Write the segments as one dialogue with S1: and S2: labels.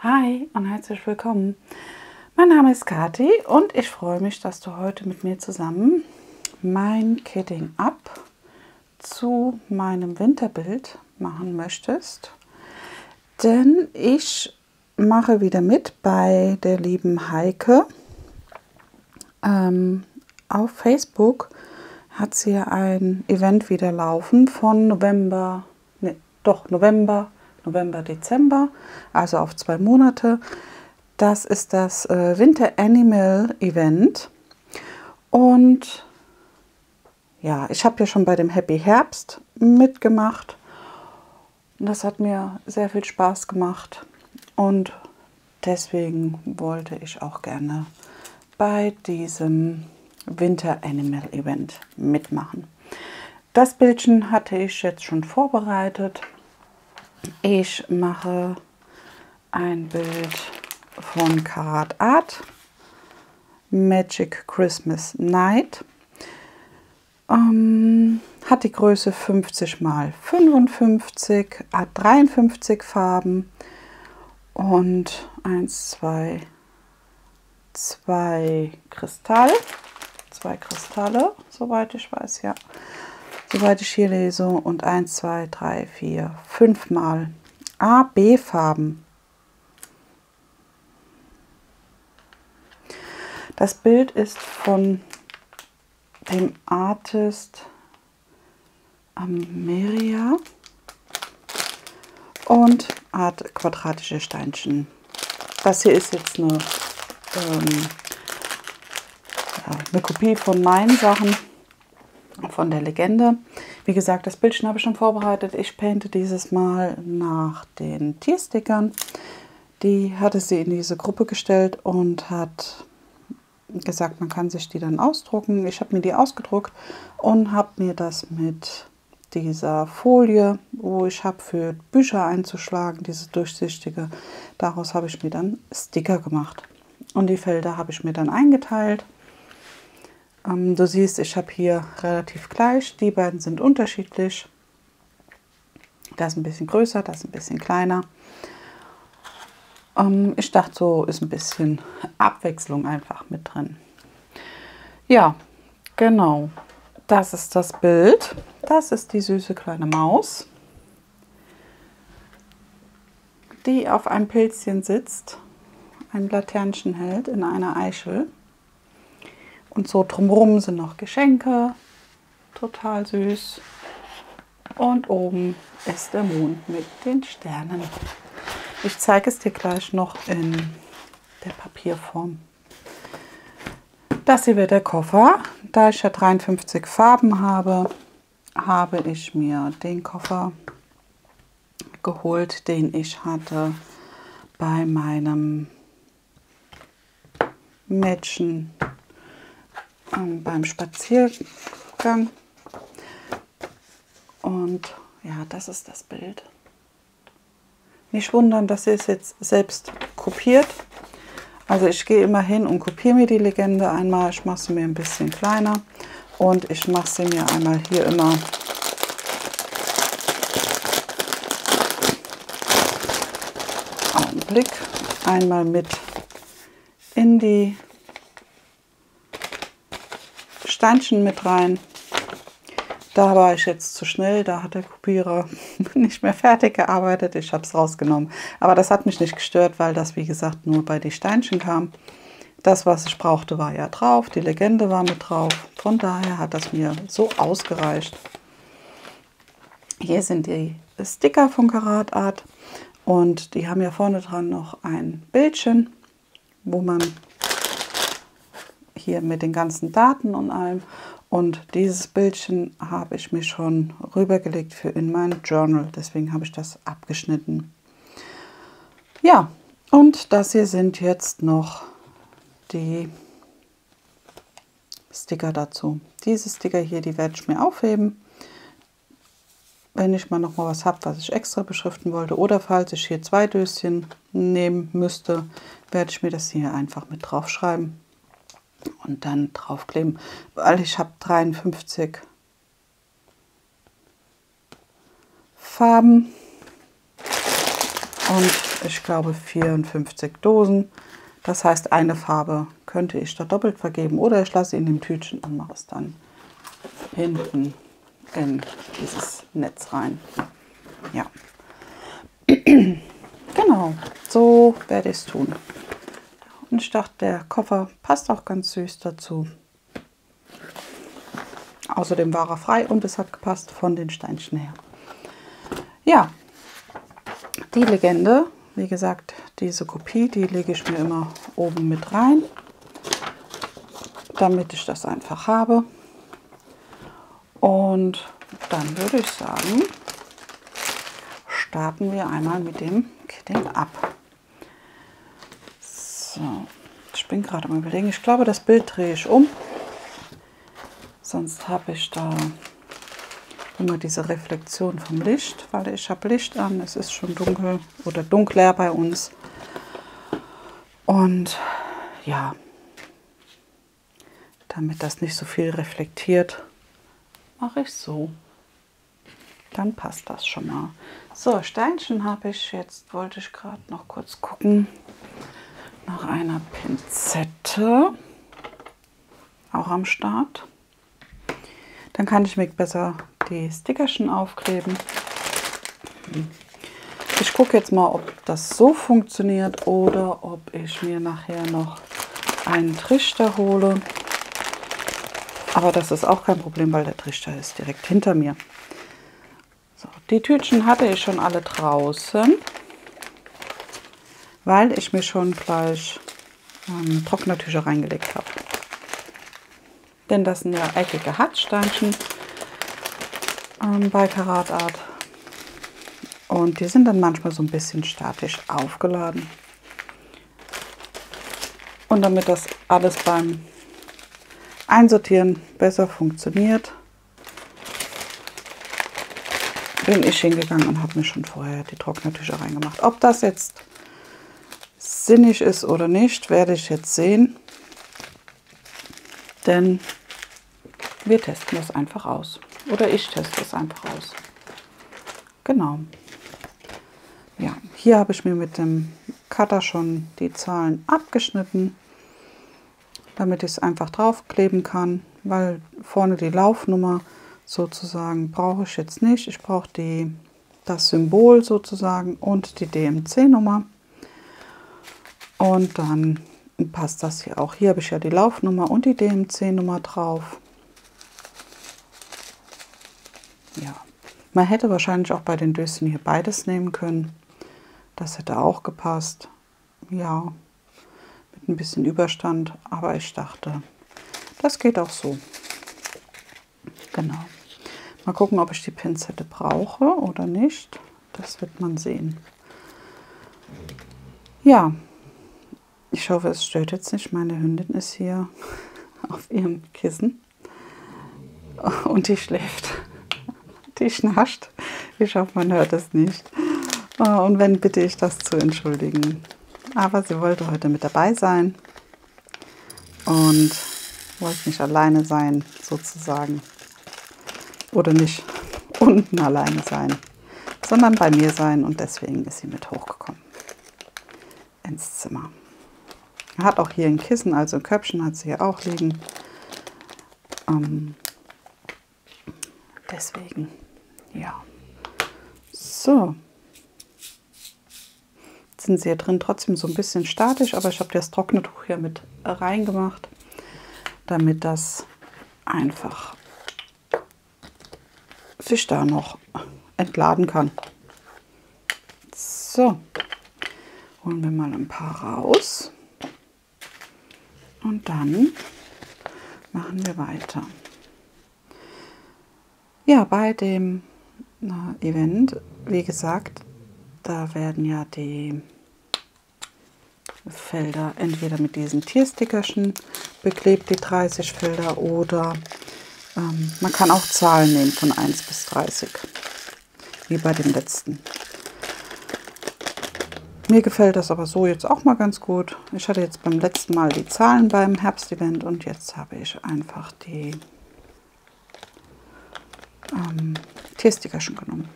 S1: Hi und herzlich willkommen. Mein Name ist Kathi und ich freue mich, dass du heute mit mir zusammen mein Kitting Up zu meinem Winterbild machen möchtest. Denn ich mache wieder mit bei der lieben Heike. Auf Facebook hat sie ein Event wieder laufen von November, Dezember, also auf 2 Monate. Das ist das Winter Animal Event. Und ja, ich habe ja schon bei dem Happy Herbst mitgemacht. Und das hat mir sehr viel Spaß gemacht. Und deswegen wollte ich auch gerne bei diesem Winter Animal Event mitmachen. Das Bildchen hatte ich jetzt schon vorbereitet. Ich mache ein Bild von Karat Art, Magic Christmas Night. Hat die Größe 50 x 55, hat 53 Farben und 2 Kristalle, soweit ich weiß, ja. Soweit ich hier lese, und 1, 2, 3, 4, 5 mal A-B-Farben. Das Bild ist von dem Artist Ameria und hat quadratische Steinchen. Das hier ist jetzt eine Kopie von meinen Sachen, von der Legende. Wie gesagt, das Bildchen habe ich schon vorbereitet. Ich painte dieses Mal nach den Tierstickern. Die hatte sie in diese Gruppe gestellt und hat gesagt, man kann sich die dann ausdrucken. Ich habe mir die ausgedruckt und habe mir das mit dieser Folie, wo ich habe für Bücher einzuschlagen, diese durchsichtige, daraus habe ich mir dann Sticker gemacht. Und die Felder habe ich mir dann eingeteilt. Du siehst, ich habe hier relativ gleich, die beiden sind unterschiedlich. Das ist ein bisschen größer, das ist ein bisschen kleiner. Ich dachte, so ist ein bisschen Abwechslung einfach mit drin. Ja, genau. Das ist das Bild. Das ist die süße kleine Maus, die auf einem Pilzchen sitzt, ein Laternchen hält in einer Eichel. Und so drumherum sind noch Geschenke, total süß. Und oben ist der Mond mit den Sternen. Ich zeige es dir gleich noch in der Papierform. Das hier wird der Koffer. Da ich ja 53 Farben habe, habe ich mir den Koffer geholt, den ich hatte bei meinem Mädchen beim Spaziergang. Und ja, das ist das Bild. Nicht wundern, dass ihr es jetzt selbst kopiert. Also ich gehe immer hin und kopiere mir die Legende einmal. Ich mache sie mir ein bisschen kleiner und ich mache sie mir einmal hier immer einmal mit in die Steinchen mit rein. Da war ich jetzt zu schnell, da hat der Kopierer nicht mehr fertig gearbeitet. Ich habe es rausgenommen. Aber das hat mich nicht gestört, weil das, wie gesagt, nur bei den Steinchen kam. Das, was ich brauchte, war ja drauf. Die Legende war mit drauf. Von daher hat das mir so ausgereicht. Hier sind die Sticker von Karat Art. Und die haben ja vorne dran noch ein Bildchen, wo man hier mit den ganzen Daten und allem. Und dieses Bildchen habe ich mir schon rübergelegt für in mein Journal. Deswegen habe ich das abgeschnitten. Ja, und das hier sind jetzt noch die Sticker dazu. Diese Sticker hier, die werde ich mir aufheben, wenn ich mal noch mal was habe, was ich extra beschriften wollte. Oder falls ich hier 2 Döschen nehmen müsste, werde ich mir das hier einfach mit drauf schreiben und dann draufkleben, weil ich habe 53 Farben und ich glaube 54 Dosen. Das heißt, eine Farbe könnte ich da doppelt vergeben oder ich lasse sie in dem Tütchen und mache es dann hinten in dieses Netz rein. Ja, genau, so werde ich es tun. Und ich dachte, der Koffer passt auch ganz süß dazu. Außerdem war er frei und es hat gepasst von den Steinchen her. Ja, die Legende, wie gesagt, diese Kopie, die lege ich mir immer oben mit rein, damit ich das einfach habe. Und dann würde ich sagen, starten wir einmal mit dem Kitting ab. So, ich bin gerade am Überlegen. Ich glaube, das Bild drehe ich um. Sonst habe ich da immer diese Reflexion vom Licht, weil ich habe Licht an. Es ist schon dunkel oder dunkler bei uns. Und ja, damit das nicht so viel reflektiert, mache ich so. Dann passt das schon mal. So, Steinchen habe ich jetzt, wollte ich gerade noch kurz gucken, nach einer Pinzette, auch am Start. Dann kann ich mir besser die Stickerchen aufkleben. Ich gucke jetzt mal, ob das so funktioniert oder ob ich mir nachher noch einen Trichter hole. Aber das ist auch kein Problem, weil der Trichter ist direkt hinter mir. So, die Tütchen hatte ich schon alle draußen, weil ich mir schon gleich Trocknertücher reingelegt habe. Denn das sind ja eckige Harzsteinchen bei Karat Art. Und die sind dann manchmal so ein bisschen statisch aufgeladen. Und damit das alles beim Einsortieren besser funktioniert, bin ich hingegangen und habe mir schon vorher die Trocknertücher reingemacht. Ob das jetzt sinnig ist oder nicht, werde ich jetzt sehen. Denn wir testen das einfach aus. Oder ich teste es einfach aus. Genau. Ja, hier habe ich mir mit dem Cutter schon die Zahlen abgeschnitten, damit ich es einfach draufkleben kann, weil vorne die Laufnummer sozusagen brauche ich jetzt nicht. Ich brauche das Symbol sozusagen und die DMC-Nummer. Und dann passt das hier auch. Hier habe ich ja die Laufnummer und die DMC-Nummer drauf. Ja, man hätte wahrscheinlich auch bei den Döschen hier beides nehmen können. Das hätte auch gepasst. Ja, mit ein bisschen Überstand. Aber ich dachte, das geht auch so. Genau. Mal gucken, ob ich die Pinzette brauche oder nicht. Das wird man sehen. Ja, ich hoffe, es stört jetzt nicht. Meine Hündin ist hier auf ihrem Kissen und die schläft. Die schnarcht. Ich hoffe, man hört es nicht. Und wenn, bitte ich das zu entschuldigen. Aber sie wollte heute mit dabei sein und wollte nicht alleine sein, sozusagen. Oder nicht unten alleine sein, sondern bei mir sein. Und deswegen ist sie mit hochgekommen ins Zimmer. Hat auch hier ein Kissen, also ein Köpfchen hat sie hier auch liegen. Deswegen, ja. So. Jetzt sind sie hier drin trotzdem so ein bisschen statisch, aber ich habe das Trocknertuch hier mit reingemacht, damit das einfach sich da noch entladen kann. So. Holen wir mal ein paar raus. Und dann machen wir weiter. Ja, bei dem Event, wie gesagt, da werden ja die Felder entweder mit diesen Tierstickerchen beklebt, die 30 Felder, oder man kann auch Zahlen nehmen von 1 bis 30, wie bei dem letzten. Mir gefällt das aber so jetzt auch mal ganz gut. Ich hatte jetzt beim letzten Mal die Zahlen beim Herbstevent und jetzt habe ich einfach die Tierstickerchen genommen.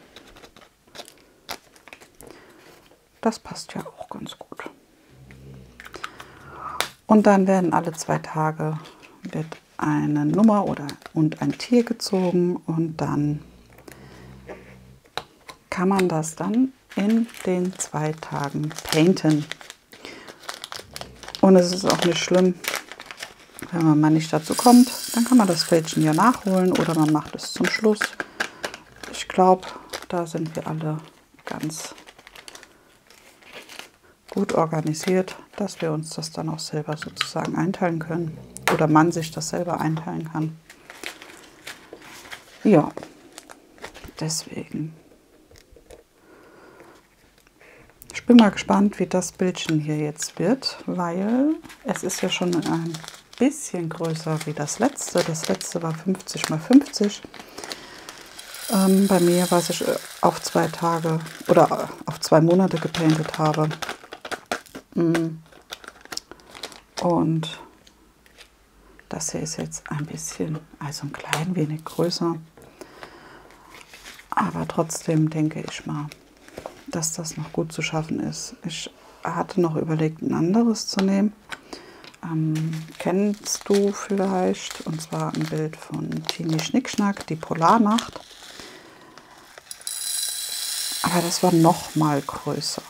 S1: Das passt ja auch ganz gut. Und dann werden alle 2 Tage wird eine Nummer und ein Tier gezogen und dann kann man das dann in den 2 Tagen painten. Und es ist auch nicht schlimm, wenn man mal nicht dazu kommt, dann kann man das Fältchen ja nachholen oder man macht es zum Schluss. Ich glaube, da sind wir alle ganz gut organisiert, dass wir uns das dann auch selber sozusagen einteilen können oder man sich das selber einteilen kann. Ja, deswegen. Ich bin mal gespannt, wie das Bildchen hier jetzt wird, weil es ist ja schon ein bisschen größer wie das letzte. Das letzte war 50 x 50. Bei mir, was ich auf 2 Tage oder auf 2 Monate gepaintet habe. Und das hier ist jetzt ein bisschen, also ein klein wenig größer. Aber trotzdem denke ich mal, dass das noch gut zu schaffen ist. Ich hatte noch überlegt, ein anderes zu nehmen. Kennst du vielleicht, und zwar ein Bild von Tini Schnickschnack, die Polarnacht. Aber das war noch mal größer.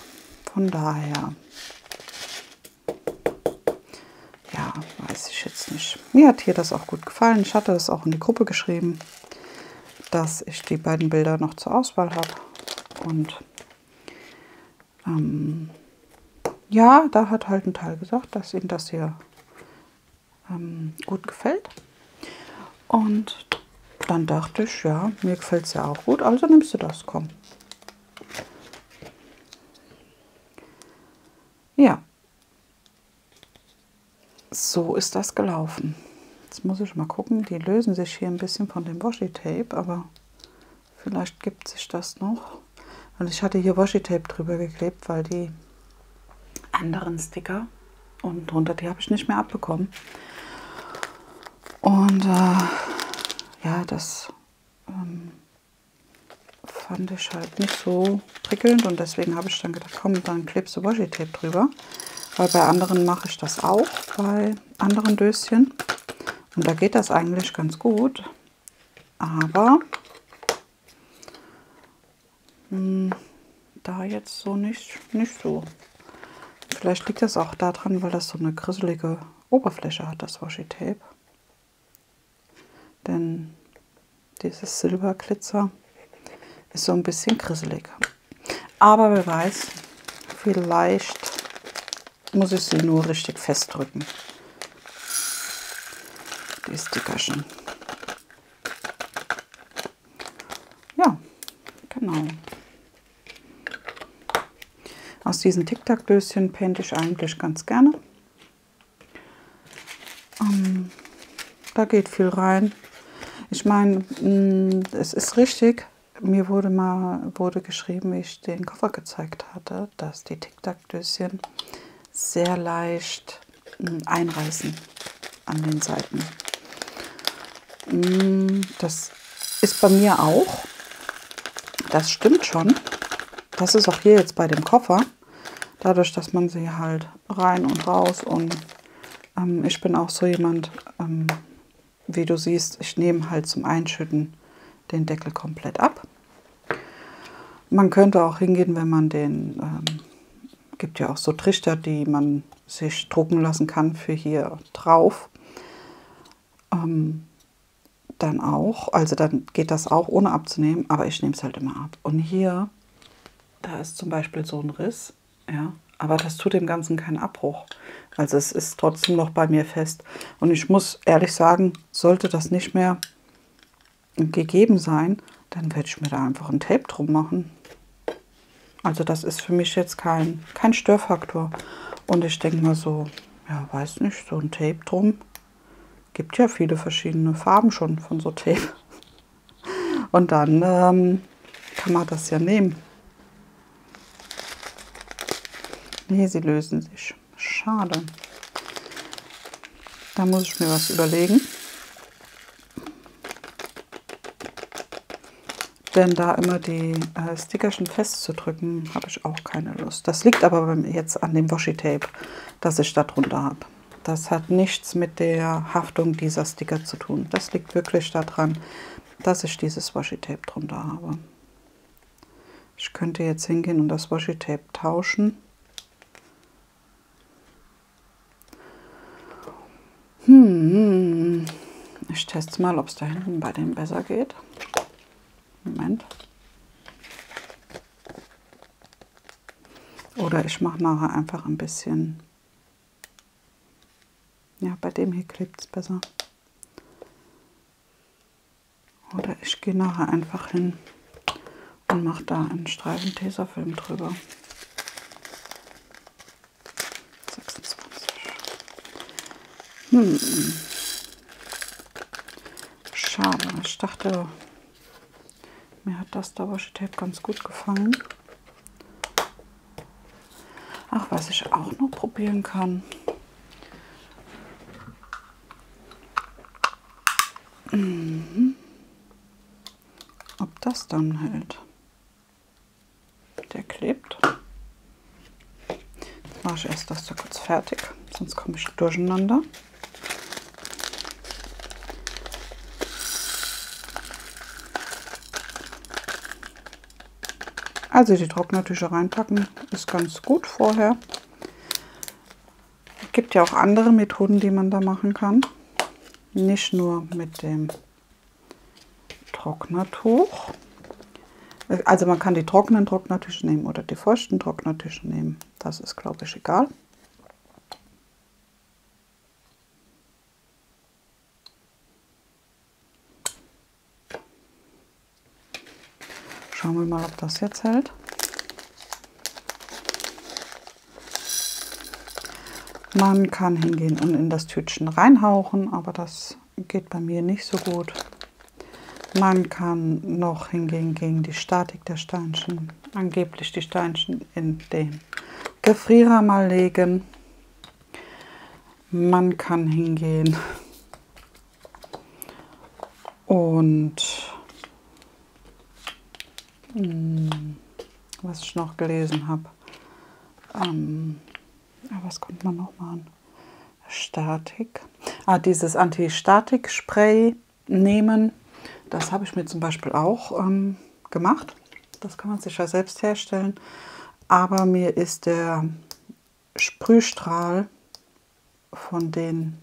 S1: Von daher, ja, weiß ich jetzt nicht. Mir hat hier das auch gut gefallen. Ich hatte das auch in die Gruppe geschrieben, dass ich die beiden Bilder noch zur Auswahl habe. Und ja, da hat halt ein Teil gesagt, dass ihm das hier gut gefällt. Und dann dachte ich, ja, mir gefällt es ja auch gut, also nimmst du das, komm. Ja, so ist das gelaufen. Jetzt muss ich mal gucken, die lösen sich hier ein bisschen von dem Washi-Tape, aber vielleicht gibt sich das noch. Und ich hatte hier Washi-Tape drüber geklebt, weil die anderen Sticker und drunter, die habe ich nicht mehr abbekommen. Und ja, das fand ich halt nicht so prickelnd und deswegen habe ich dann gedacht, komm, dann klebst du Washi-Tape drüber. Weil bei anderen mache ich das auch, bei anderen Döschen. Und da geht das eigentlich ganz gut. Aber da jetzt so nicht so. Vielleicht liegt das auch daran, weil das so eine grisselige Oberfläche hat, das Washi-Tape. Denn dieses Silberglitzer ist so ein bisschen grisselig. Aber wer weiß, vielleicht muss ich sie nur richtig festdrücken. Die Stickerchen. Ja, genau. Aus diesen Tic-Tac-Döschen painte ich eigentlich ganz gerne. Da geht viel rein. Ich meine, es ist richtig. Mir wurde geschrieben, wie ich den Koffer gezeigt hatte, dass die Tic-Tac-Döschen sehr leicht einreißen an den Seiten. Das ist bei mir auch. Das stimmt schon. Das ist auch hier jetzt bei dem Koffer. Dadurch, dass man sie halt rein und raus und ich bin auch so jemand, wie du siehst, ich nehme halt zum Einschütten den Deckel komplett ab. Man könnte auch hingehen, wenn man den, gibt ja auch so Trichter, die man sich drucken lassen kann für hier drauf. Dann auch, also dann geht das auch ohne abzunehmen, aber ich nehme es halt immer ab. Und hier, da ist zum Beispiel so ein Riss, ja, aber das tut dem Ganzen keinen Abbruch. Also es ist trotzdem noch bei mir fest. Und ich muss ehrlich sagen, sollte das nicht mehr gegeben sein, dann werde ich mir da einfach ein Tape drum machen. Also das ist für mich jetzt kein Störfaktor. Und ich denke mal so, ja, weiß nicht, so ein Tape drum. Gibt ja viele verschiedene Farben schon von so Tape. Und dann kann man das ja nehmen. Nee, sie lösen sich. Schade. Da muss ich mir was überlegen. Denn da immer die Stickerchen festzudrücken, habe ich auch keine Lust. Das liegt aber jetzt an dem Washi-Tape, das ich da drunter habe. Das hat nichts mit der Haftung dieser Sticker zu tun. Das liegt wirklich daran, dass ich dieses Washi-Tape drunter habe. Ich könnte jetzt hingehen und das Washi-Tape tauschen. Ich teste mal, ob es da hinten bei dem besser geht. Moment. Oder ich mache nachher einfach ein bisschen. Ja, bei dem hier klebt es besser. Oder ich gehe nachher einfach hin und mache da einen Streifen Tesafilm drüber. 26. Schade, ich dachte, mir hat das da Washi-Tape ganz gut gefallen. Ach, was ich auch noch probieren kann. Ob das dann hält. Der klebt. Jetzt mache ich erst das da kurz fertig, sonst komme ich durcheinander. Also die Trocknertücher reinpacken ist ganz gut vorher. Es gibt ja auch andere Methoden, die man da machen kann. Nicht nur mit dem Trocknertuch. Also man kann die trockenen Trocknertücher nehmen oder die feuchten Trocknertücher nehmen. Das ist, glaube ich, egal. Schauen wir mal, ob das jetzt hält. Man kann hingehen und in das Tütchen reinhauchen, aber das geht bei mir nicht so gut. Man kann noch hingehen gegen die Statik der Steinchen, angeblich die Steinchen in den Gefrierer mal legen. Man kann hingehen und was ich noch gelesen habe, was kommt man noch mal an? Statik. Dieses Anti-Statik-Spray nehmen. Das habe ich mir zum Beispiel auch gemacht. Das kann man sich ja selbst herstellen. Aber mir ist der Sprühstrahl von dem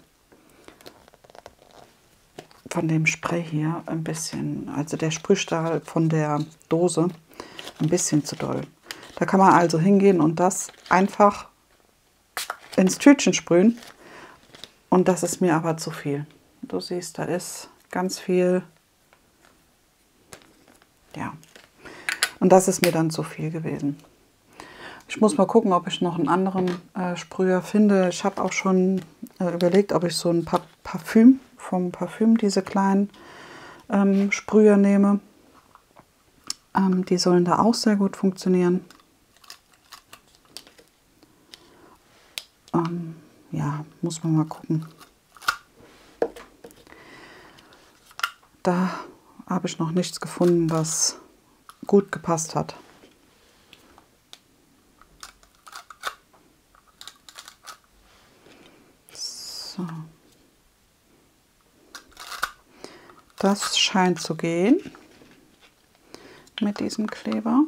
S1: Spray hier ein bisschen, also der Sprühstrahl von der Dose, ein bisschen zu doll. Da kann man also hingehen und das einfach ins Tütchen sprühen. Und das ist mir aber zu viel. Du siehst, da ist ganz viel. Ja. Und das ist mir dann zu viel gewesen. Ich muss mal gucken, ob ich noch einen anderen Sprüher finde. Ich habe auch schon überlegt, ob ich so ein Parfüm, vom Parfüm diese kleinen Sprüher nehme. Die sollen da auch sehr gut funktionieren. Ja, muss man mal gucken. Da habe ich noch nichts gefunden, was gut gepasst hat. So. Das scheint zu gehen mit diesem Kleber,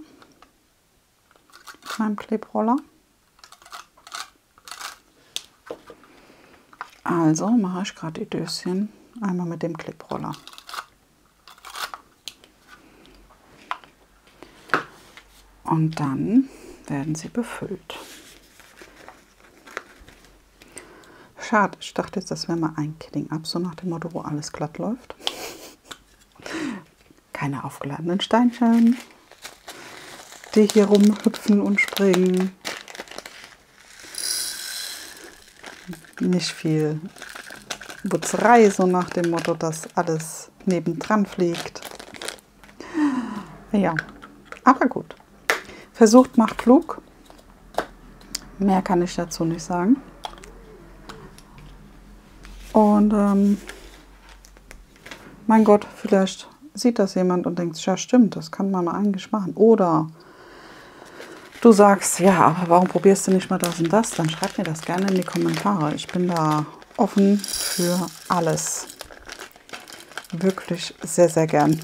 S1: mit meinem Klebroller. Also mache ich gerade die Döschen einmal mit dem Klebroller. Und dann werden sie befüllt. Schade, ich dachte jetzt, das wäre mal ein Killing-Up, so nach dem Motto, wo alles glatt läuft. Keine aufgeladenen Steinchen, die hier rumhüpfen und springen. Nicht viel Butzerei, so nach dem Motto, dass alles nebendran fliegt. Ja, aber gut. Versucht macht klug. Mehr kann ich dazu nicht sagen. Und mein Gott, vielleicht sieht das jemand und denkt, ja stimmt, das kann man eigentlich machen. Oder du sagst, ja, aber warum probierst du nicht mal das und das? Dann schreib mir das gerne in die Kommentare. Ich bin da offen für alles. Wirklich sehr, sehr gern.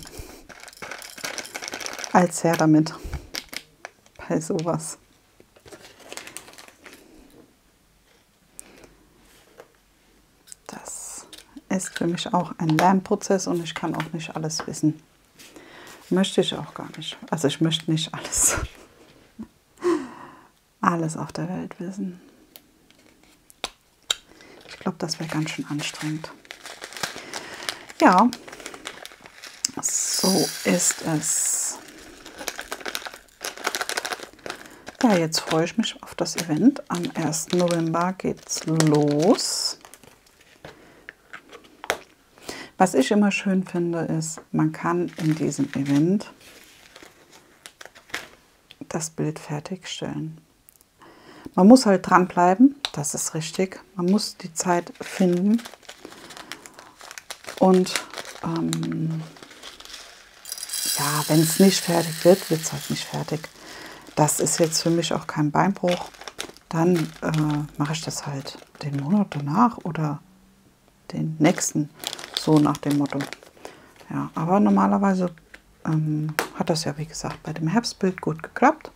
S1: Als her damit. Bei sowas. Das ist für mich auch ein Lernprozess und ich kann auch nicht alles wissen. Möchte ich auch gar nicht. Also ich möchte nicht alles auf der Welt wissen. Ich glaube, das wäre ganz schön anstrengend. Ja, so ist es. Ja, jetzt freue ich mich auf das Event. Am 1. November geht's los. Was ich immer schön finde, ist, man kann in diesem Event das Bild fertigstellen. Man muss halt dranbleiben, das ist richtig. Man muss die Zeit finden. Und ja, wenn es nicht fertig wird, wird es halt nicht fertig. Das ist jetzt für mich auch kein Beinbruch. Dann mache ich das halt den Monat danach oder den nächsten, so nach dem Motto. Ja, aber normalerweise hat das ja, wie gesagt, bei dem Herbstbild gut geklappt.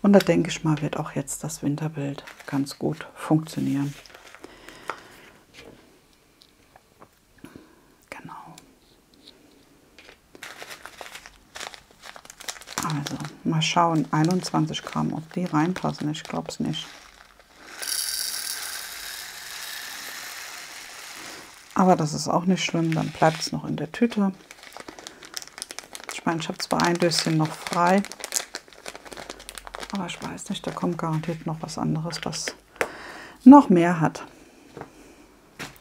S1: Und da denke ich mal, wird auch jetzt das Winterbild ganz gut funktionieren. Genau. Also, mal schauen, 21 Gramm, ob die reinpassen. Ich glaube es nicht. Aber das ist auch nicht schlimm, dann bleibt es noch in der Tüte. Ich meine, ich habe zwar ein Döschen noch frei, aber ich weiß nicht, da kommt garantiert noch was anderes, was noch mehr hat.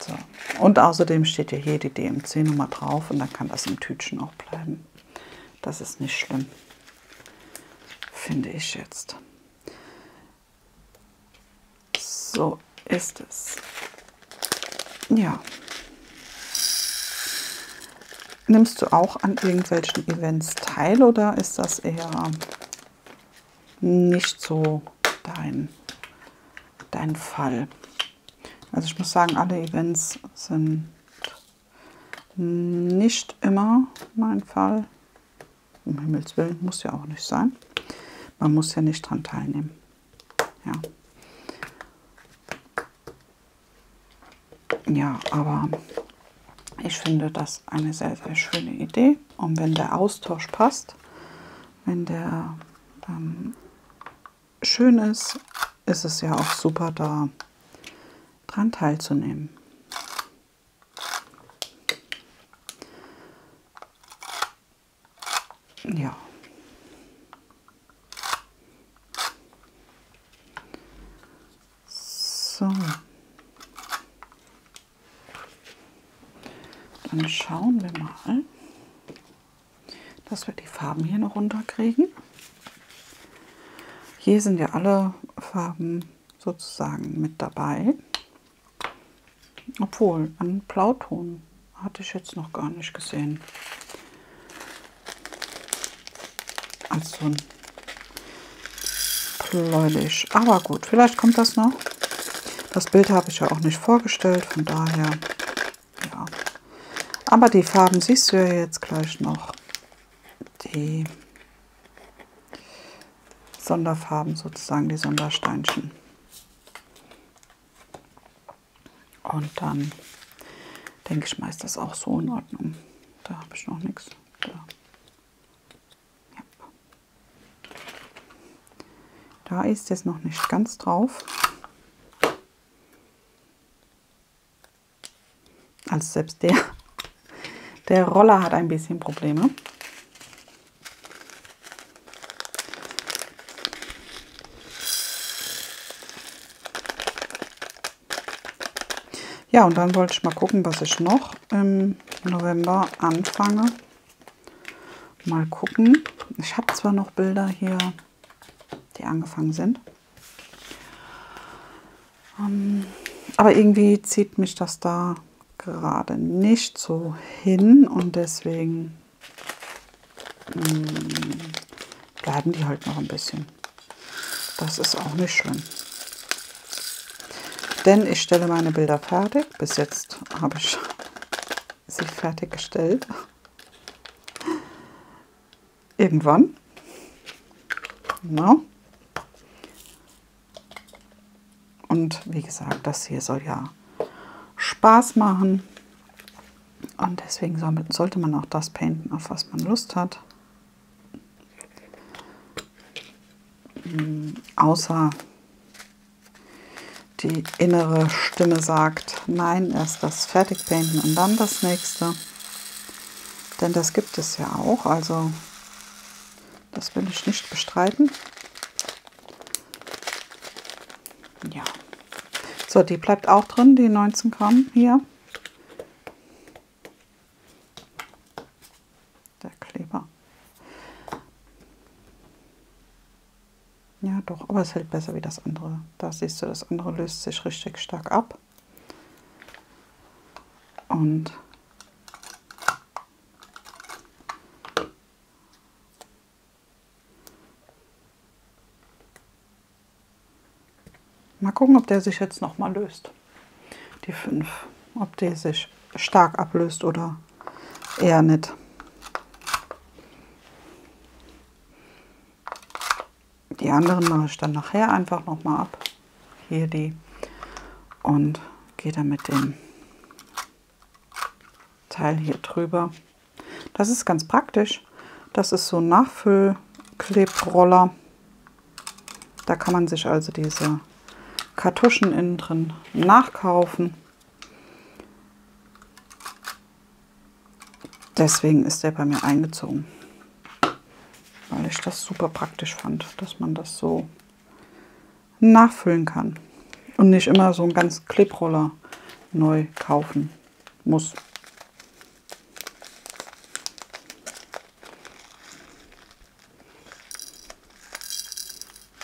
S1: So. Und außerdem steht ja hier die DMC-Nummer drauf und dann kann das im Tütchen auch bleiben. Das ist nicht schlimm, finde ich jetzt. So ist es. Ja. Nimmst du auch an irgendwelchen Events teil oder ist das eher nicht so dein Fall? Also ich muss sagen, alle Events sind nicht immer mein Fall. Um Himmels Willen, muss ja auch nicht sein. Man muss ja nicht dran teilnehmen. Ja. Ja, aber ich finde das eine sehr, sehr schöne Idee. Und wenn der Austausch passt, wenn der schön ist, ist es ja auch super, da dran teilzunehmen. Ja. So. Dann schauen wir mal, dass wir die Farben hier noch runterkriegen. Hier sind ja alle Farben sozusagen mit dabei. Obwohl, einen Blauton hatte ich jetzt noch gar nicht gesehen. Als so ein bläulich. Aber gut, vielleicht kommt das noch. Das Bild habe ich ja auch nicht vorgestellt, von daher, ja. Aber die Farben siehst du ja jetzt gleich noch. Die Sonderfarben sozusagen, die Sondersteinchen. Und dann denke ich mal, ist das auch so in Ordnung. Da habe ich noch nichts. Da ist es noch nicht ganz drauf. Also selbst der Roller hat ein bisschen Probleme. Ja, und dann wollte ich mal gucken, was ich noch im November anfange. Mal gucken. Ich habe zwar noch Bilder hier, die angefangen sind. Aber irgendwie zieht mich das da gerade nicht so hin und deswegen bleiben die halt noch ein bisschen. Das ist auch nicht schlimm. Denn ich stelle meine Bilder fertig. Bis jetzt habe ich sie fertiggestellt. Irgendwann. Ja. Und wie gesagt, das hier soll ja Spaß machen. Und deswegen sollte man auch das painten, auf was man Lust hat. Außer die innere Stimme sagt, nein, erst das Fertigpainten und dann das nächste. Denn das gibt es ja auch, also das will ich nicht bestreiten. Ja. So, die bleibt auch drin, die 19 Gramm hier. Der Kleber. Ja, doch, aber es hält besser wie das andere. Da siehst du, das andere löst sich richtig stark ab. Und mal gucken, ob der sich jetzt noch mal löst. Die 5. Ob der sich stark ablöst oder eher nicht. Die anderen mache ich dann nachher einfach noch mal ab. Hier die. Und gehe dann mit dem Teil hier drüber. Das ist ganz praktisch. Das ist so ein Nachfüllklebroller. Da kann man sich also diese Kartuschen innen drin nachkaufen. Deswegen ist der bei mir eingezogen. Weil ich das super praktisch fand, dass man das so nachfüllen kann. Und nicht immer so einen ganz Klebroller neu kaufen muss.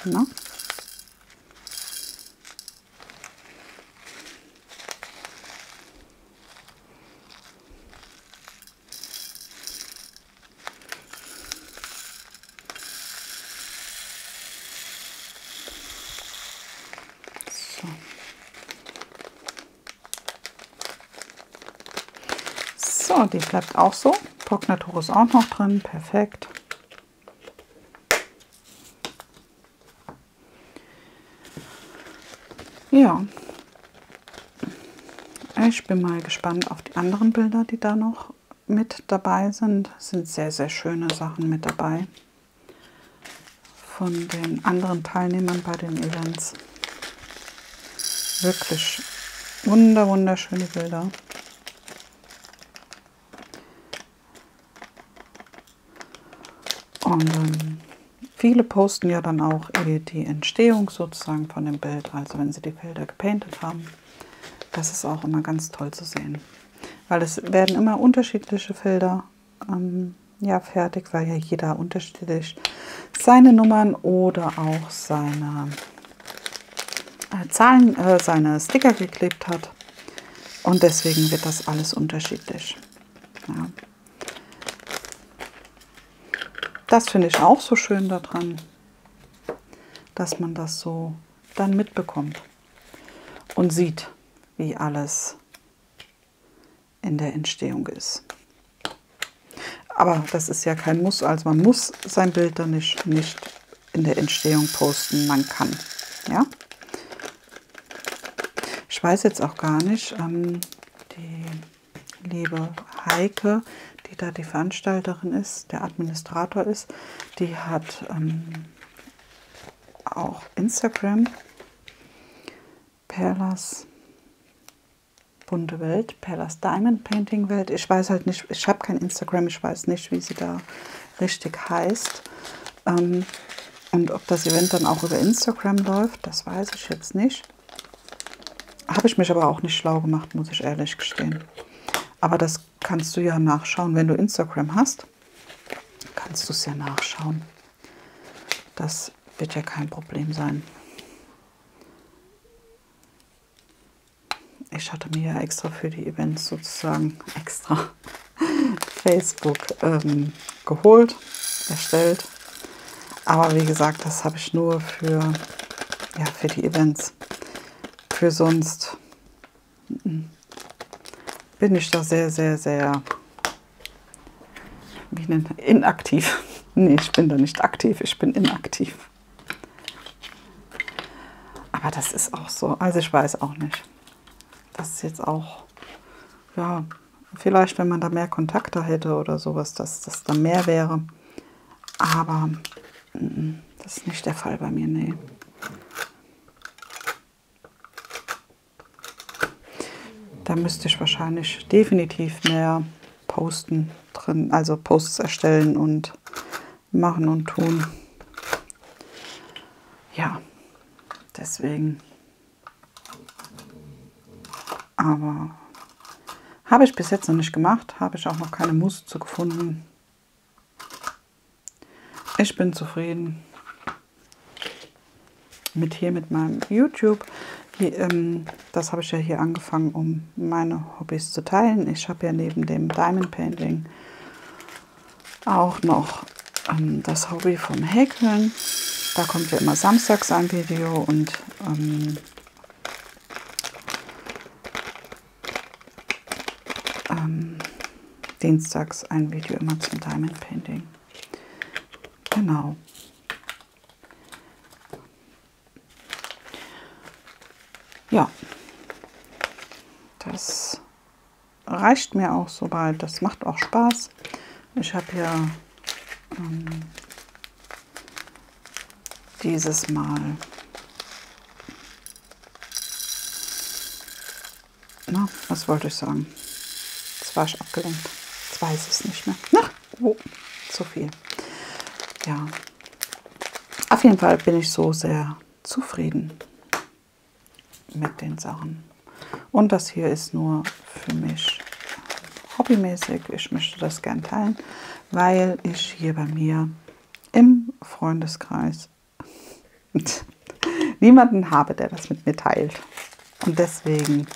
S1: Na? So, die bleibt auch so. Trocknertuch ist auch noch drin. Perfekt. Ja. Ich bin mal gespannt auf die anderen Bilder, die da noch mit dabei sind. Es sind sehr, sehr schöne Sachen mit dabei. Von den anderen Teilnehmern bei den Events. Wirklich wunderschöne Bilder. Und viele posten ja dann auch die Entstehung sozusagen von dem Bild, also wenn sie die Felder gepaintet haben. Das ist auch immer ganz toll zu sehen, weil es werden immer unterschiedliche Felder ja, fertig, weil ja jeder unterschiedlich seine Nummern oder auch seine Zahlen, seine Sticker geklebt hat. Und deswegen wird das alles unterschiedlich. Ja. Das finde ich auch so schön daran, dass man das so dann mitbekommt und sieht, wie alles in der Entstehung ist. Aber das ist ja kein Muss, also man muss sein Bild dann nicht in der Entstehung posten, man kann. Ja? Ich weiß jetzt auch gar nicht, die liebe Heike, die da die Veranstalterin ist, der Administrator ist, die hat auch Instagram, Perlas bunte Welt, Perlas Diamond Painting Welt. Ich weiß halt nicht, ich habe kein Instagram, ich weiß nicht, wie sie da richtig heißt. Und ob das Event dann auch über Instagram läuft, das weiß ich jetzt nicht. Habe ich mich aber auch nicht schlau gemacht, muss ich ehrlich gestehen. Aber das kannst du ja nachschauen. Wenn du Instagram hast, kannst du es ja nachschauen. Das wird ja kein Problem sein. Ich hatte mir ja extra für die Events sozusagen extra Facebook geholt, erstellt. Aber wie gesagt, das habe ich nur für die Events. Für sonst bin ich da sehr, sehr, sehr inaktiv. Nee, ich bin da nicht aktiv, ich bin inaktiv. Aber das ist auch so. Also ich weiß auch nicht. Das ist jetzt auch, ja, vielleicht, wenn man da mehr Kontakte hätte oder sowas, dass das dann mehr wäre. Aber das ist nicht der Fall bei mir, nee. Da müsste ich wahrscheinlich definitiv mehr posten drin, also Posts erstellen und machen und tun. Ja, deswegen. Aber habe ich bis jetzt noch nicht gemacht, habe ich auch noch keine Muße zu gefunden. Ich bin zufrieden mit meinem YouTube. Das habe ich ja hier angefangen, um meine Hobbys zu teilen. Ich habe ja neben dem Diamond Painting auch noch das Hobby vom Häkeln. Da kommt ja immer samstags ein Video und dienstags ein Video immer zum Diamond Painting. Genau. Ja, das reicht mir auch soweit. Das macht auch Spaß. Ich habe ja dieses Mal was wollte ich sagen? Jetzt war ich abgelenkt. Jetzt weiß ich es nicht mehr. Oh, zu viel. Ja, auf jeden Fall bin ich so sehr zufrieden mit den Sachen. Und das hier ist nur für mich hobbymäßig. Ich möchte das gern teilen, weil ich hier bei mir im Freundeskreis niemanden habe, der das mit mir teilt. Und deswegen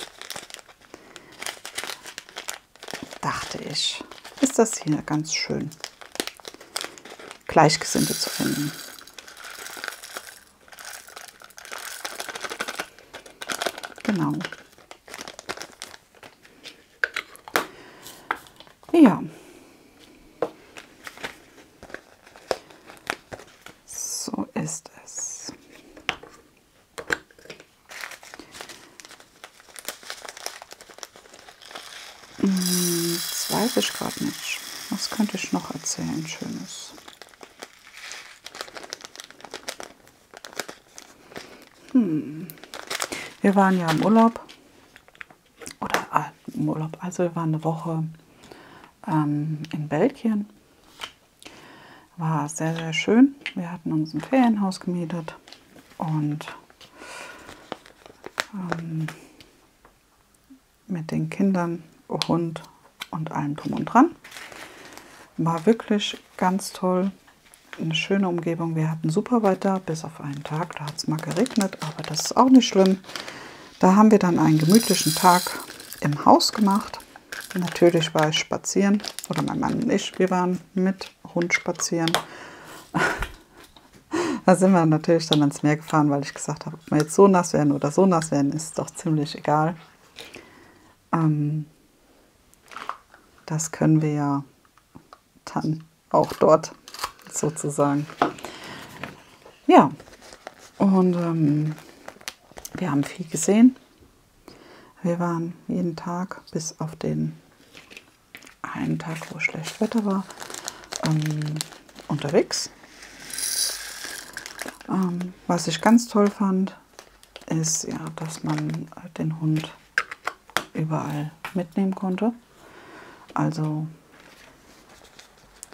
S1: dachte ich, ist das hier ganz schön, Gleichgesinnte zu finden. Genau. Ja. So ist es. Das weiß ich gerade nicht. Was könnte ich noch erzählen, Schönes? Wir waren ja im Urlaub. Im Urlaub. Also wir waren eine Woche in Belgien. War sehr, sehr schön. Wir hatten uns ein Ferienhaus gemietet und mit den Kindern, Hund und allem drum und dran. War wirklich ganz toll. Eine schöne Umgebung. Wir hatten super Wetter, bis auf einen Tag. Da hat es mal geregnet, aber das ist auch nicht schlimm. Da haben wir dann einen gemütlichen Tag im Haus gemacht. Natürlich war ich spazieren, oder mein Mann und ich, wir waren mit Hund spazieren. Da sind wir natürlich dann ans Meer gefahren, weil ich gesagt habe, ob wir jetzt so nass werden oder so nass werden, ist doch ziemlich egal. Das können wir ja dann auch dort sozusagen. Ja, und wir haben viel gesehen. Wir waren jeden Tag, bis auf den einen Tag, wo schlecht Wetter war, unterwegs. Was ich ganz toll fand, ist ja, dass man den Hund überall mitnehmen konnte. Also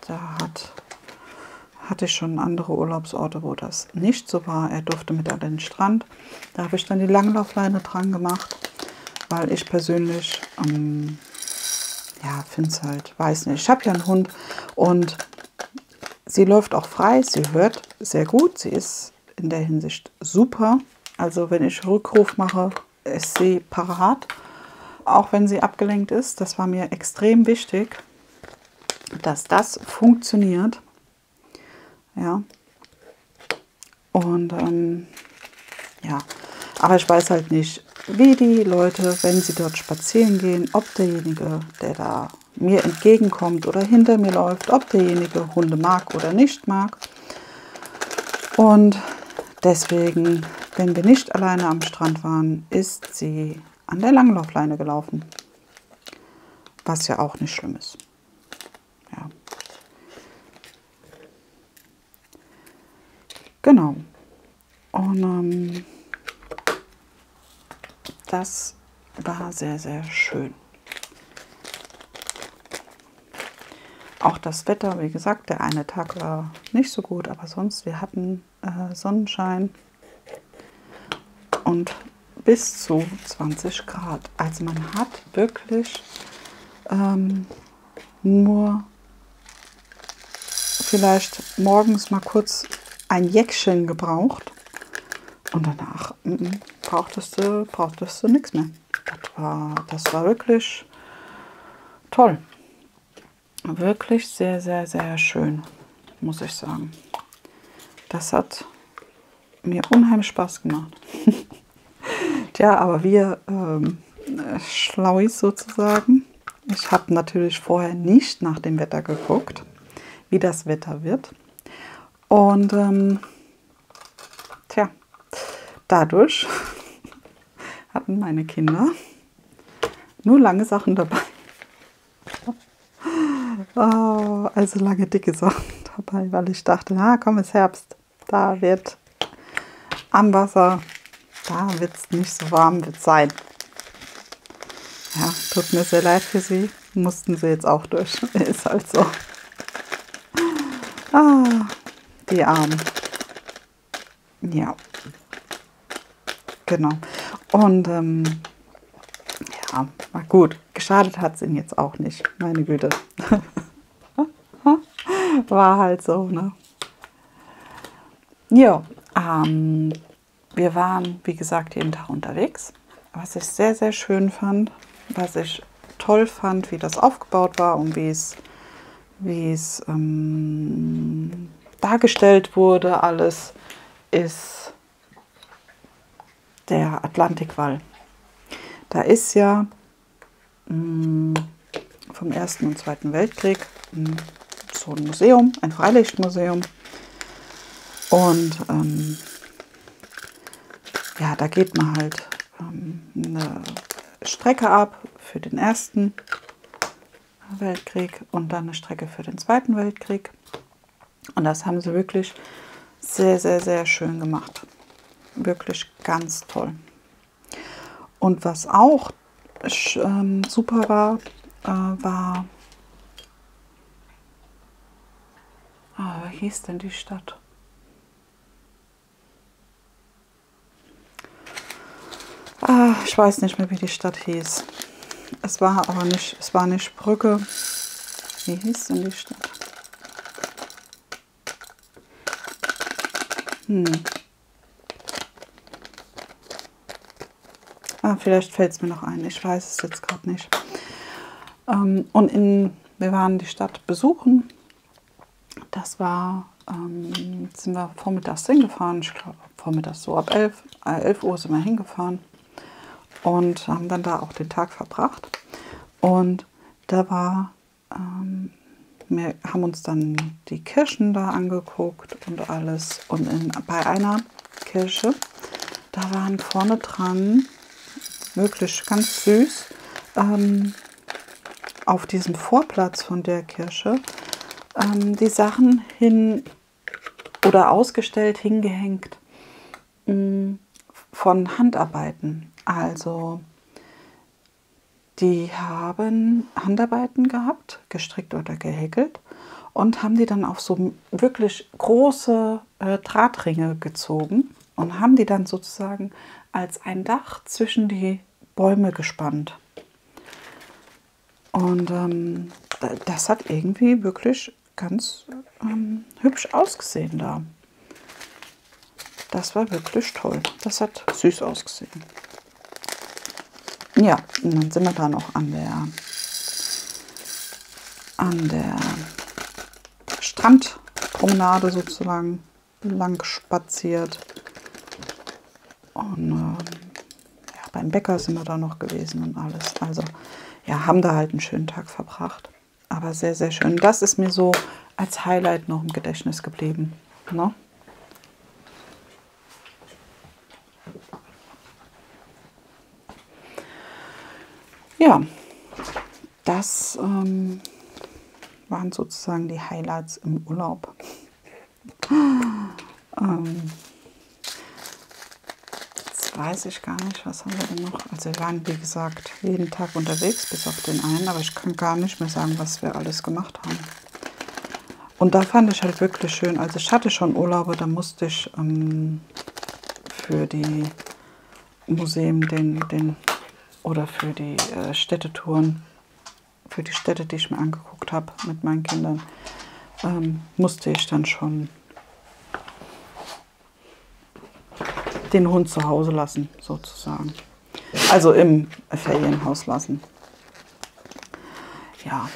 S1: da hatte ich schon andere Urlaubsorte, wo das nicht so war. Er durfte mit an den Strand. Da habe ich dann die Langlaufleine dran gemacht, weil ich persönlich, ja, finde es halt, weiß nicht. Ich habe ja einen Hund und sie läuft auch frei, sie hört sehr gut, sie ist in der Hinsicht super. Also wenn ich Rückruf mache, ist sie parat, auch wenn sie abgelenkt ist. Das war mir extrem wichtig. dass das funktioniert. Ja. Und ja, aber ich weiß halt nicht, wie die Leute, wenn sie dort spazieren gehen, ob derjenige, der da mir entgegenkommt oder hinter mir läuft, ob derjenige Hunde mag oder nicht mag. Und deswegen, wenn wir nicht alleine am Strand waren, ist sie an der Langlaufleine gelaufen. Was ja auch nicht schlimm ist. Ja. Genau. Und das war sehr, sehr schön. Auch das Wetter, wie gesagt, der eine Tag war nicht so gut, aber sonst, wir hatten Sonnenschein und bis zu 20 Grad. Also man hat wirklich nur vielleicht morgens mal kurz ein Jäckchen gebraucht und danach brauchtest du nichts mehr. Das war wirklich toll. Wirklich sehr, sehr, sehr schön, muss ich sagen. Das hat mir unheimlich Spaß gemacht. Tja, aber wir Schlauis sozusagen. Ich habe natürlich vorher nicht nach dem Wetter geguckt, wie das Wetter wird. Und tja, dadurch hatten meine Kinder nur lange Sachen dabei. Oh, also lange dicke Sachen dabei, weil ich dachte, na komm, es ist Herbst, da wird am Wasser, da wird es nicht so warm wird sein. Ja, tut mir sehr leid für sie, mussten sie jetzt auch durch, ist halt so. Ah, die Armen. Ja, genau. Und ja, war gut, geschadet hat es ihnen jetzt auch nicht, meine Güte. War halt so, ne? Ja, wir waren, wie gesagt, jeden Tag unterwegs. Was ich sehr, sehr schön fand, was ich toll fand, wie das aufgebaut war und wie es dargestellt wurde, alles, ist der Atlantikwall. Da ist ja vom Ersten und Zweiten Weltkrieg so ein Museum, ein Freilichtmuseum. Und ja, da geht man halt eine Strecke ab für den Ersten Weltkrieg und dann eine Strecke für den Zweiten Weltkrieg. Und das haben sie wirklich sehr, sehr, sehr schön gemacht. Wirklich ganz toll. Und was auch super war, wie hieß denn die Stadt? Ich weiß nicht mehr, wie die Stadt hieß. Es war aber nicht, es war nicht Brügge. Wie hieß denn die Stadt? Vielleicht fällt es mir noch ein. Ich weiß es jetzt gerade nicht. Und wir waren die Stadt besuchen. Das war, sind wir vormittags hingefahren. Ich glaube, vormittags so ab 11 Uhr sind wir hingefahren. Und haben dann da auch den Tag verbracht. Und da war, wir haben uns dann die Kirchen da angeguckt und alles. Und bei einer Kirche, da waren vorne dran, wirklich ganz süß, auf diesem Vorplatz von der Kirche, die Sachen hin oder ausgestellt, hingehängt von Handarbeiten. Also die haben Handarbeiten gehabt, gestrickt oder gehäkelt und haben die dann auf so wirklich große Drahtringe gezogen und haben die dann sozusagen als ein Dach zwischen die Bäume gespannt. Und das hat irgendwie wirklich ganz hübsch ausgesehen da. Das war wirklich toll. Das hat süß ausgesehen. Ja, und dann sind wir da noch an der Strandpromenade sozusagen lang spaziert. Und ja, beim Bäcker sind wir da noch gewesen und alles. Also ja, haben da halt einen schönen Tag verbracht. Aber sehr, sehr schön. Das ist mir so als Highlight noch im Gedächtnis geblieben. Ne? Ja, das waren sozusagen die Highlights im Urlaub. Jetzt weiß ich gar nicht, was haben wir denn noch? Also wir waren, wie gesagt, jeden Tag unterwegs, bis auf den einen, aber ich kann gar nicht mehr sagen, was wir alles gemacht haben. Und da fand ich halt wirklich schön, also ich hatte schon Urlaube, da musste ich für die Museen oder für die Städtetouren, für die Städte, die ich mir angeguckt habe mit meinen Kindern, musste ich dann schon den Hund zu Hause lassen, sozusagen. Also im Ferienhaus lassen. Ja.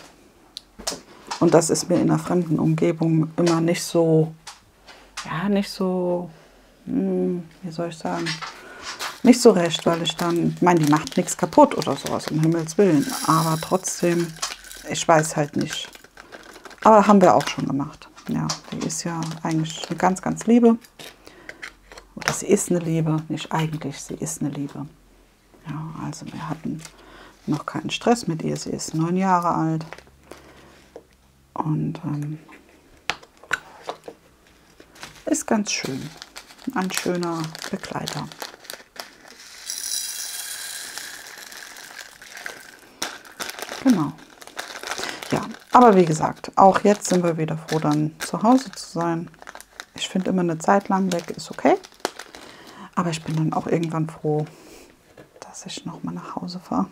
S1: Und das ist mir in einer fremden Umgebung immer nicht so, ja, nicht so, wie soll ich sagen, nicht so recht, weil ich dann, ich meine, die macht nichts kaputt oder sowas, um Himmels Willen. Aber trotzdem, ich weiß halt nicht. Aber haben wir auch schon gemacht. Ja, die ist ja eigentlich eine ganz, ganz Liebe. Oder sie ist eine Liebe, nicht eigentlich, sie ist eine Liebe. Ja, also wir hatten noch keinen Stress mit ihr. Sie ist 9 Jahre alt. Und ist ganz schön. Ein schöner Begleiter. Genau. Ja, aber wie gesagt, auch jetzt sind wir wieder froh, dann zu Hause zu sein. Ich finde immer eine Zeit lang weg ist okay. Aber ich bin dann auch irgendwann froh, dass ich nochmal nach Hause fahre.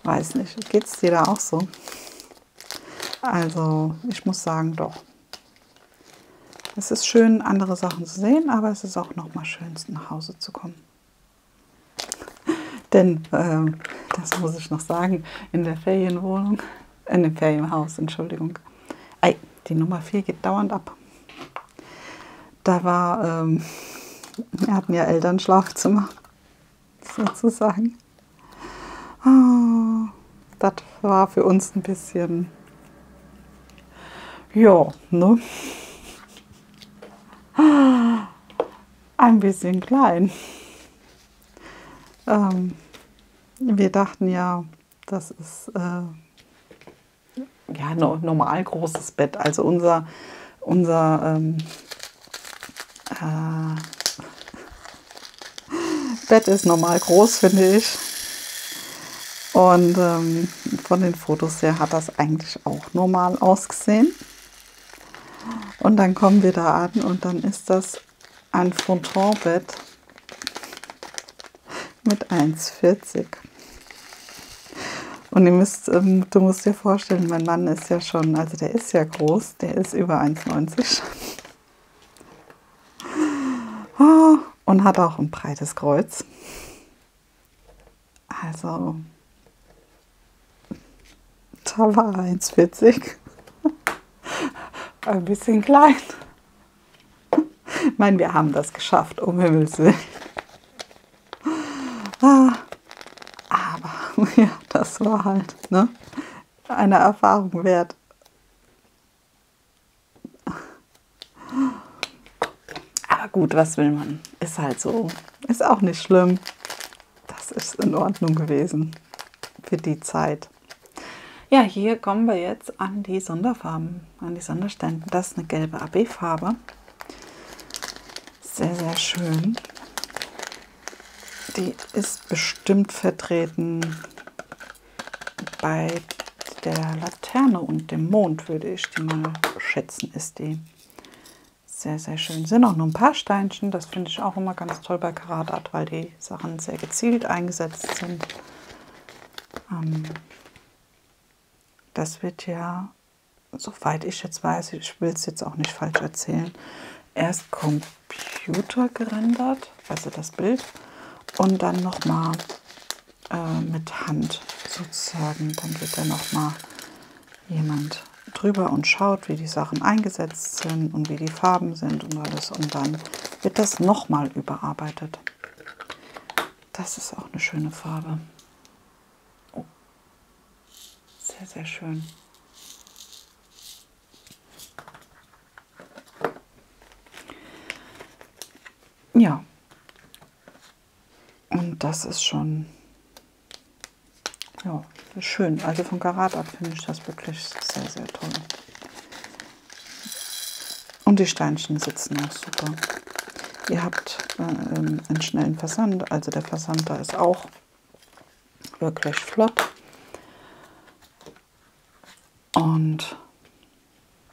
S1: Weiß nicht, geht es dir da auch so? Also ich muss sagen, doch. Es ist schön, andere Sachen zu sehen, aber es ist auch nochmal schön, nach Hause zu kommen. Denn, das muss ich noch sagen, in der Ferienwohnung, in dem Ferienhaus, Entschuldigung, die Nummer 4 geht dauernd ab. Da war, wir hatten ja Elternschlafzimmer, sozusagen. Oh, das war für uns ein bisschen, ja, ne? Ein bisschen klein. Wir dachten ja, das ist ja ein normal großes Bett. Also unser Bett ist normal groß, finde ich. Und von den Fotos her hat das eigentlich auch normal ausgesehen. Und dann kommen wir da an und dann ist das ein Frontonbett mit 1,40. Und du musst dir vorstellen, mein Mann ist ja schon, also der ist ja groß, der ist über 1,90. Und hat auch ein breites Kreuz. Also, da war 1,40. Ein bisschen klein. Ich meine, wir haben das geschafft, um Himmels Willen. Aber ja, das war halt, ne, eine Erfahrung wert. Aber gut, was will man? Ist halt so. Ist auch nicht schlimm. Das ist in Ordnung gewesen für die Zeit. Ja, hier kommen wir jetzt an die Sonderfarben, an die Sonderstände. Das ist eine gelbe AB-Farbe. Sehr, sehr schön. Die ist bestimmt vertreten bei der Laterne und dem Mond, würde ich die mal schätzen, ist die. Sehr, sehr schön. Sind auch nur ein paar Steinchen. Das finde ich auch immer ganz toll bei Karat Art, weil die Sachen sehr gezielt eingesetzt sind. Das wird ja, soweit ich jetzt weiß, ich will es jetzt auch nicht falsch erzählen, erst computergerendert, also das Bild, und dann nochmal mit Hand sozusagen. Dann wird da nochmal jemand drüber und schaut, wie die Sachen eingesetzt sind und wie die Farben sind und alles. Und dann wird das nochmal überarbeitet. Das ist auch eine schöne Farbe. Oh. Sehr, sehr schön. Ja. Und das ist schon, ja, schön. Also von Karat Art finde ich das wirklich sehr, sehr toll. Und die Steinchen sitzen auch super. Ihr habt einen schnellen Versand, also der Versand da ist auch wirklich flott. Und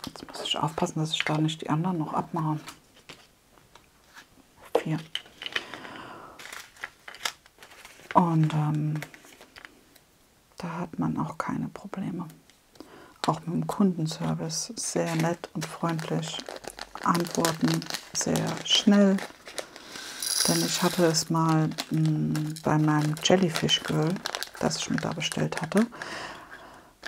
S1: jetzt muss ich aufpassen, dass ich da nicht die anderen noch abmache. 4. Und da hat man auch keine Probleme. Auch mit dem Kundenservice sehr nett und freundlich. Antworten sehr schnell. Denn ich hatte es mal bei meinem Jellyfish Girl, das ich mir da bestellt hatte,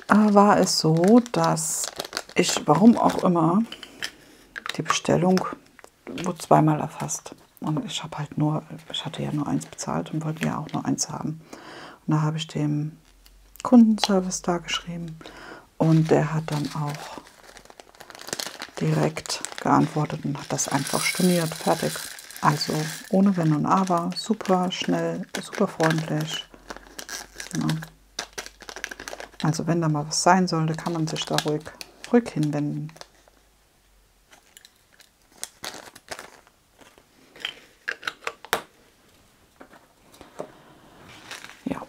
S1: war es so, dass ich, warum auch immer, die Bestellung wurde zweimal erfasst. Und ich habe halt nur, ich hatte ja nur eins bezahlt und wollte ja auch nur eins haben. Und da habe ich dem Kundenservice da geschrieben und der hat dann auch direkt geantwortet und hat das einfach storniert, fertig. Also ohne Wenn und Aber, super schnell, super freundlich. Ja. Also wenn da mal was sein sollte, kann man sich da ruhig hinwenden. Ja.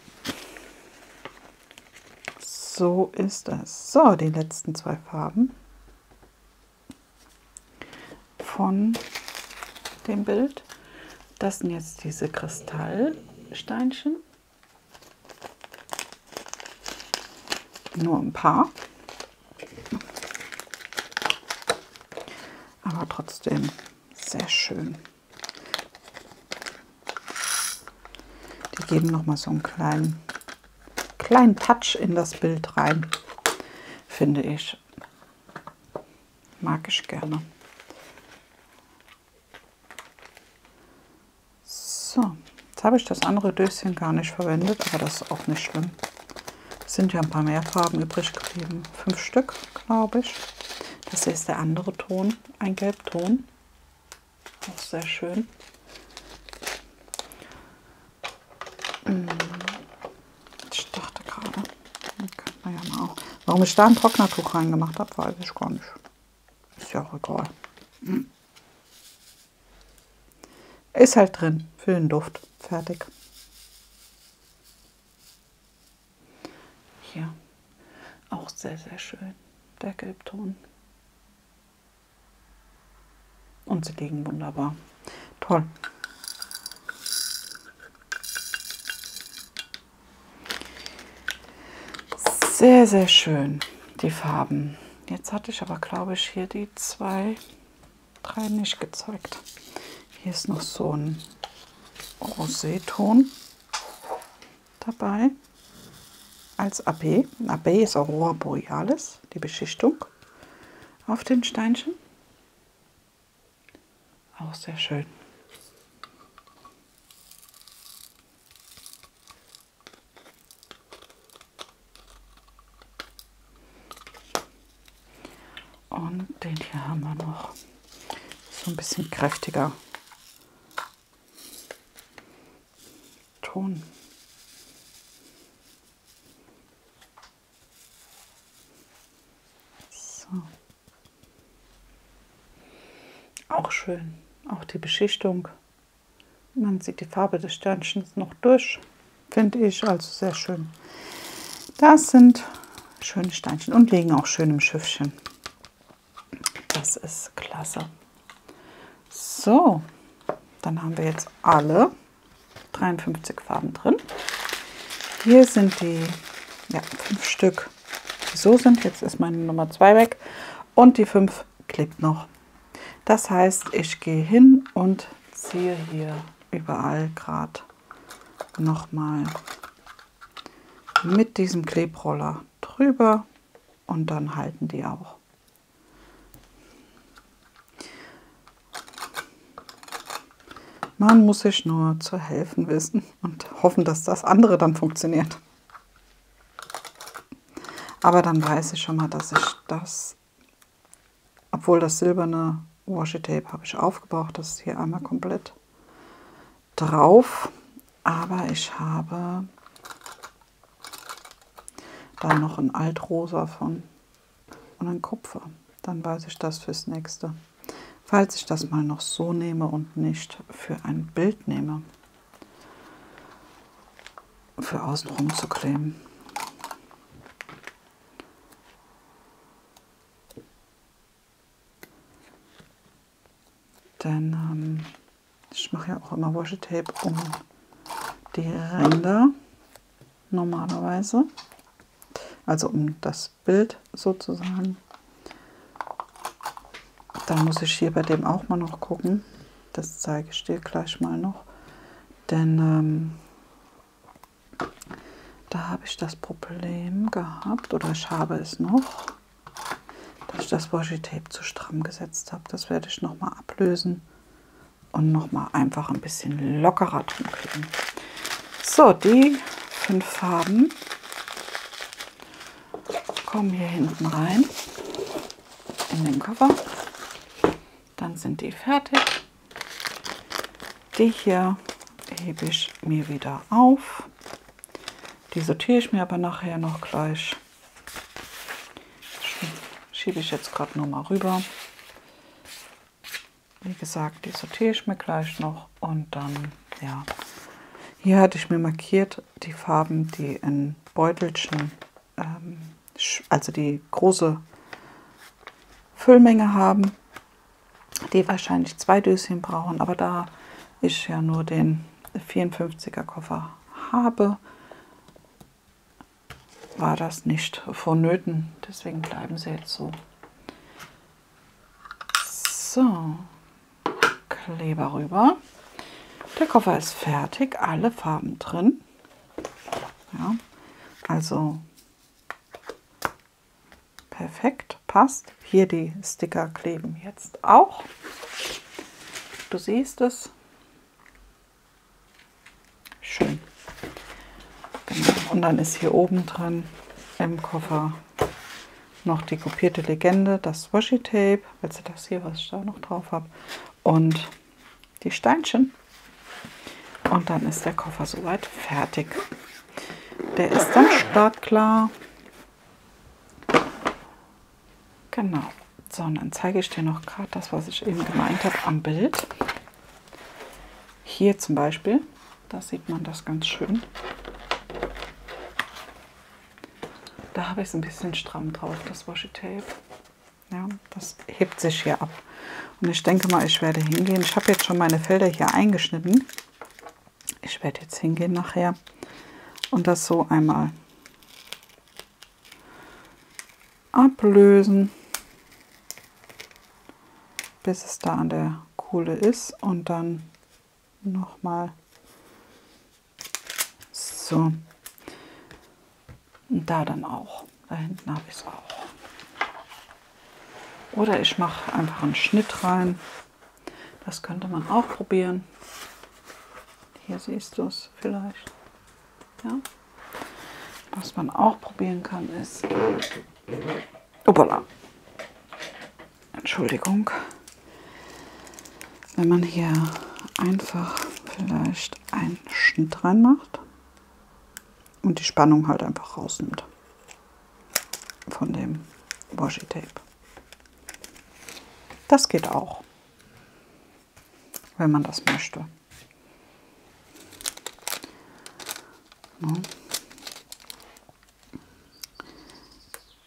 S1: So ist das. So, die letzten 2 Farben von dem Bild. Das sind jetzt diese Kristallsteinchen. Nur ein paar. Aber trotzdem sehr schön. Die geben noch mal so einen kleinen Touch in das Bild rein, finde ich. Mag ich gerne. So, jetzt habe ich das andere Döschen gar nicht verwendet, aber das ist auch nicht schlimm. Es sind ja ein paar mehr Farben übrig geblieben. 5 Stück, glaube ich. Das ist der andere Ton, ein Gelbton. Auch sehr schön. Ich dachte gerade, könnte man ja mal auch. Warum ich da ein Trocknertuch reingemacht habe, weiß ich gar nicht. Ist ja auch egal. Ist halt drin für den Duft. Fertig. Hier auch sehr, sehr schön. Der Gelbton. Und sie liegen wunderbar. Toll. Sehr, sehr schön, die Farben. Jetzt hatte ich aber, glaube ich, hier die 2, 3 nicht gezeigt. Hier ist noch so ein Roséton dabei als AB. AB ist Aurora Borealis, die Beschichtung auf den Steinchen. Auch sehr schön. Und den hier haben wir noch. So ein bisschen kräftiger Ton. So. Auch schön. Auch die Beschichtung. Man sieht die Farbe des Sternchens noch durch, finde ich. Also sehr schön. Das sind schöne Steinchen und liegen auch schön im Schiffchen. Das ist klasse. So, dann haben wir jetzt alle 53 Farben drin. Hier sind die 5 Stück, die so sind. Jetzt ist meine Nummer 2 weg und die 5 klebt noch. Das heißt, ich gehe hin und ziehe hier überall gerade nochmal mit diesem Klebroller drüber und dann halten die auch. Man muss sich nur zu helfen wissen und hoffen, dass das andere dann funktioniert. Aber dann weiß ich schon mal, dass ich das, obwohl das silberne Washi-Tape habe ich aufgebraucht, das ist hier einmal komplett drauf. Aber ich habe dann noch ein Altrosa von und ein Kupfer. Dann weiß ich das fürs nächste. Falls ich das mal noch so nehme und nicht für ein Bild nehme, für außenrum zu kleben. Denn ich mache ja auch immer Washi-Tape um die Ränder normalerweise, also um das Bild sozusagen. Dann muss ich hier bei dem auch mal noch gucken. Das zeige ich dir gleich mal noch. Denn da habe ich das Problem gehabt, oder ich habe es noch, dass ich das Washi-Tape zu stramm gesetzt habe. Das werde ich nochmal ablösen und nochmal einfach ein bisschen lockerer drum kleben. So, die 5 Farben kommen hier hinten rein in den Koffer. Dann sind die fertig. Die hier hebe ich mir wieder auf. Die sortiere ich mir aber nachher noch gleich. Schiebe ich jetzt gerade nur mal rüber. Wie gesagt, die sortiere ich mir gleich noch. Und dann, ja, hier hatte ich mir markiert die Farben, die in Beutelchen, also die große Füllmenge haben, die wahrscheinlich 2 Döschen brauchen, aber da ich ja nur den 54er Koffer habe, war das nicht vonnöten. Deswegen bleiben sie jetzt so. So, Kleber rüber. Der Koffer ist fertig, alle Farben drin. Ja, also perfekt, passt. Hier die Sticker kleben jetzt auch. Du siehst es. Schön. Genau. Und dann ist hier oben dran im Koffer noch die kopierte Legende, das Washi-Tape, also das hier, was ich da noch drauf habe, und die Steinchen. Und dann ist der Koffer soweit fertig. Der ist dann startklar. Genau. So, und dann zeige ich dir noch gerade das, was ich eben gemeint habe, am Bild. Hier zum Beispiel, da sieht man das ganz schön. Da habe ich es ein bisschen stramm drauf, das Washi-Tape. Ja, das hebt sich hier ab. Und ich denke mal, ich werde hingehen. Ich habe jetzt schon meine Felder hier eingeschnitten. Ich werde jetzt hingehen nachher und das so einmal ablösen, bis es da an der Kuhle ist, und dann nochmal so. Und da dann auch. Da hinten habe ich es auch. Oder ich mache einfach einen Schnitt rein. Das könnte man auch probieren. Hier siehst du es vielleicht. Ja. Was man auch probieren kann ist... Uppala. Entschuldigung. Wenn man hier einfach vielleicht einen Schnitt reinmacht und die Spannung halt einfach rausnimmt von dem Washi-Tape. Das geht auch, wenn man das möchte.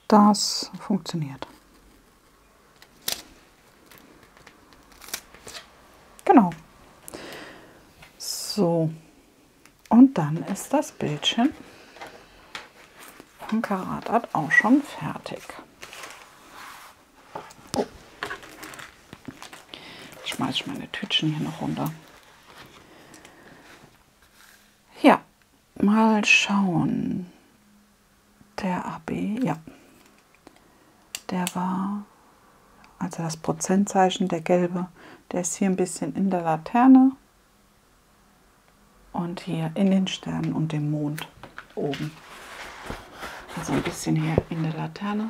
S1: Das funktioniert. Genau. So, und dann ist das Bildchen von Karat Art auch schon fertig. Oh. Jetzt schmeiße ich meine Tütchen hier noch runter. Ja, mal schauen. Der AB, ja. Der war, also das Prozentzeichen, der gelbe, der ist hier ein bisschen in der Laterne und hier in den Sternen und dem Mond oben. Also ein bisschen hier in der Laterne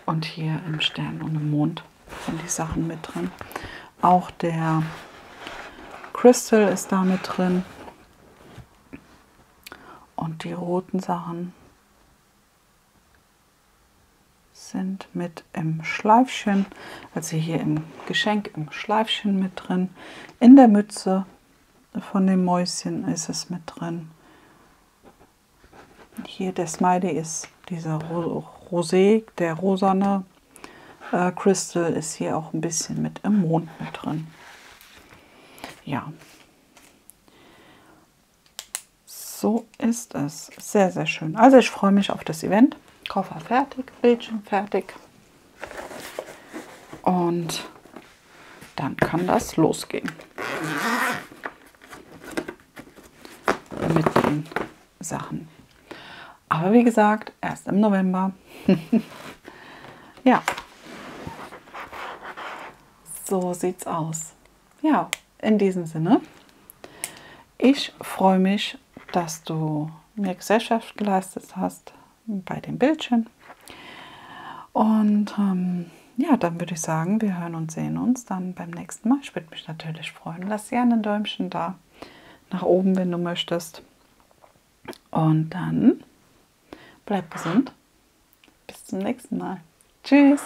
S1: und hier im Stern und im Mond sind die Sachen mit drin. Auch der Crystal ist da mit drin. Und die roten Sachen sind mit im Schleifchen, also hier im Geschenk im Schleifchen mit drin. In der Mütze von dem Mäuschen ist es mit drin. Hier der Smiley ist dieser Rosé, der rosane Crystal ist hier auch ein bisschen mit im Mond mit drin. Ja, so ist es. Sehr, sehr schön. Also ich freue mich auf das Event. Koffer fertig, Bildschirm fertig. Und dann kann das losgehen. Mit den Sachen. Aber wie gesagt, erst im November. Ja. So sieht's aus. Ja, in diesem Sinne. Ich freue mich, dass du mir Gesellschaft geleistet hast bei dem Bildchen. Und ja, dann würde ich sagen, wir hören und sehen uns dann beim nächsten Mal. Ich würde mich natürlich freuen. Lass gerne ein Däumchen da. Nach oben, wenn du möchtest. Und dann bleib gesund. Bis zum nächsten Mal. Tschüss.